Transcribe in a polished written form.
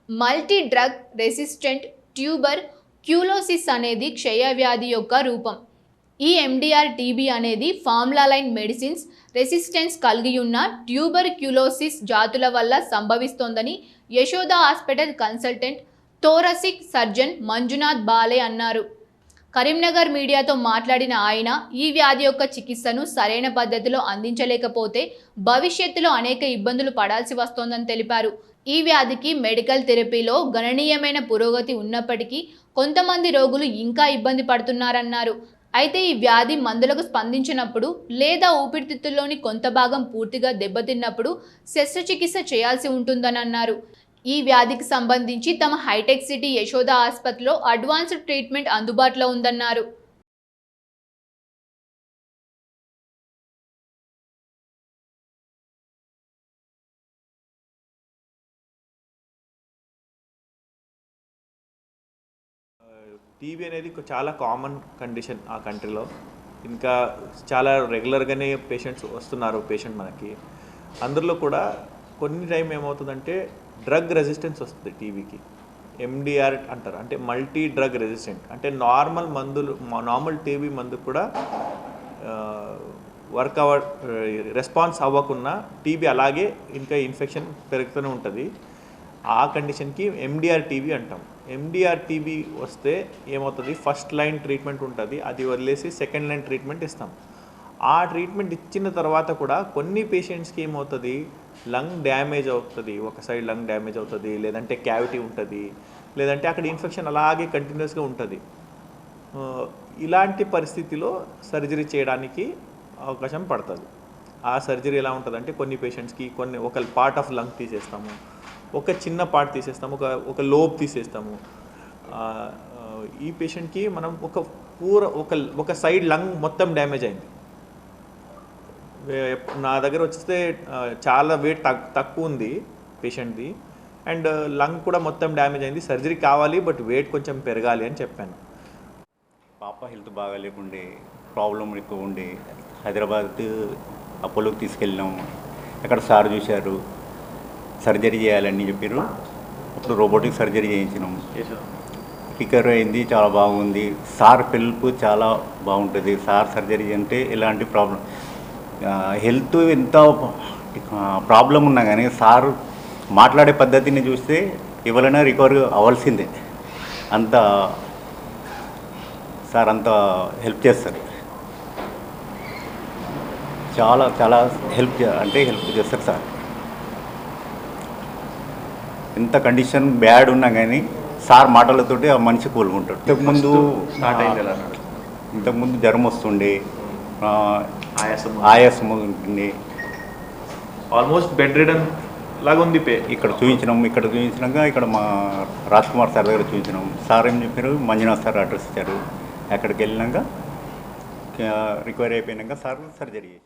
Multi drug resistant tuber క్యూలోసిస్ అనేది క్షయవ్యాధి యొక్క రూపం. ఈ ఎండిఆర్ టీబీ అనేది ఫార్ములాలైన్ మెడిసిన్స్ రెసిస్టెన్స్ కలిగి ఉన్న ట్యూబర్ క్యూలోసిస్ జాతుల వల్ల సంభవిస్తోందని Yashoda hospital consultant thoracic surgeon Manjunath Bale అన్నారు. కరీంనగర్ మీడియాతో మాట్లాడిన ఆయన ఈ వ్యాధి యొక్క చికిత్సను సరైన పద్ధతిలో అందించలేకపోతే భవిష్యత్తులో అనేక ఇబ్బందులు పడాల్సి వస్తోందని తెలిపారు. ఈ వ్యాధికి మెడికల్ థెరపీలో గణనీయమైన పురోగతి ఉన్నప్పటికీ కొంతమంది రోగులు ఇంకా ఇబ్బంది పడుతున్నారన్నారు. అయితే ఈ వ్యాధి మందులకు స్పందించినప్పుడు లేదా ఊపిరితిత్తుల్లోని కొంత భాగం పూర్తిగా దెబ్బతిన్నప్పుడు శస్త్రచికిత్స చేయాల్సి ఉంటుందని అన్నారు. ఈ వ్యాధికి సంబంధించి తమ హైటెక్ సిటీ యశోద ఆసుపత్రిలో అడ్వాన్స్డ్ ట్రీట్మెంట్ అందుబాటులో ఉందన్నారు. టీబీ అనేది చాలా కామన్ కండిషన్ ఆ కంట్రీలో. ఇంకా చాలా రెగ్యులర్గానే పేషెంట్స్ వస్తున్నారు మనకి. అందులో కూడా కొన్ని టైం ఏమవుతుందంటే డ్రగ్ రెసిస్టెన్స్ వస్తుంది టీబీకి. ఎండిఆర్ అంటారు, అంటే మల్టీ డ్రగ్ రెసిస్టెంట్. అంటే నార్మల్ టీబీ మందు కూడా రెస్పాన్స్ అవ్వకుండా టీబీ అలాగే ఇంకా ఇన్ఫెక్షన్ పెరుగుతూనే ఉంటుంది. ఆ కండిషన్కి ఎండిఆర్ టీబీ అంటాం. ఎండిఆర్ టీబీ వస్తే ఏమవుతుంది, ఫస్ట్ లైన్ ట్రీట్మెంట్ ఉంటుంది, అది వదిలేసి సెకండ్ లైన్ ట్రీట్మెంట్ ఇస్తాం. ఆ ట్రీట్మెంట్ ఇచ్చిన తర్వాత కూడా కొన్ని పేషెంట్స్కి ఏమవుతుంది, లంగ్ డ్యామేజ్ అవుతుంది, ఒక సైడ్ లంగ్ డ్యామేజ్ అవుతుంది, లేదంటే క్యావిటీ ఉంటుంది, లేదంటే అక్కడ ఇన్ఫెక్షన్ అలాగే కంటిన్యూస్గా ఉంటుంది. ఇలాంటి పరిస్థితిలో సర్జరీ చేయడానికి అవకాశం పడుతుంది. ఆ సర్జరీ ఎలా ఉంటుందంటే కొన్ని పేషెంట్స్కి ఒక పార్ట్ ఆఫ్ లంగ్ తీసేస్తాము, ఒక చిన్న పార్ట్ తీసేస్తాము, ఒక లోబ్ తీసేస్తాము. ఈ పేషెంట్కి మనం ఒక సైడ్ లంగ్ మొత్తం డ్యామేజ్ అయింది. నా దగ్గర వచ్చేస్తే చాలా వెయిట్ తక్కువ ఉంది పేషెంట్ది, అండ్ లంగ్ కూడా మొత్తం డ్యామేజ్ అయింది, సర్జరీ కావాలి బట్ వెయిట్ కొంచెం పెరగాలి అని చెప్పాను. పాప హెల్త్ బాగా లేకుండే, ప్రాబ్లం ఎక్కువ ఉండే హైదరాబాద్ అపోలోకి తీసుకెళ్ళినాం. అక్కడ సార్ చూశారు, సర్జరీ చేయాలని చెప్పారు. అప్పుడు రోబోటిక్ సర్జరీ చేయించినాం, రికవర్ అయింది, చాలా బాగుంది. సార్ హెల్ప్ చాలా బాగుంటుంది. సార్ సర్జరీ అంటే ఎలాంటి ప్రాబ్లం, హెల్త్ ఎంత ప్రాబ్లం ఉన్నా కానీ సార్ మాట్లాడే పద్ధతిని చూస్తే ఎవరైనా రికవర్ అవ్వాల్సిందే. సార్ అంత హెల్ప్ చేస్తారు, చాలా హెల్ప్ చేస్తారు సార్. ఎంత కండిషన్ బ్యాడ్ ఉన్నా కానీ సార్ మాటలతోటి ఆ మనిషి కోలుకుంటాడు. ఇంతకుముందు జ్వరం వస్తుండే, ఆయాసం ఉంటుంది, ఆల్మోస్ట్ బెడ్ రిడన్ లాగా ఉంది. ఇక్కడ చూపించినాక ఇక్కడ మా రాజ్ కుమార్ సార్ దగ్గర చూపించినాం. సార్ ఏం చెప్పారు, మంజునాథ్ సార్ అడ్రస్ ఇచ్చారు. అక్కడికి వెళ్ళినాక రికవరీ అయిపోయినాక సార్ సర్జరీ చేసి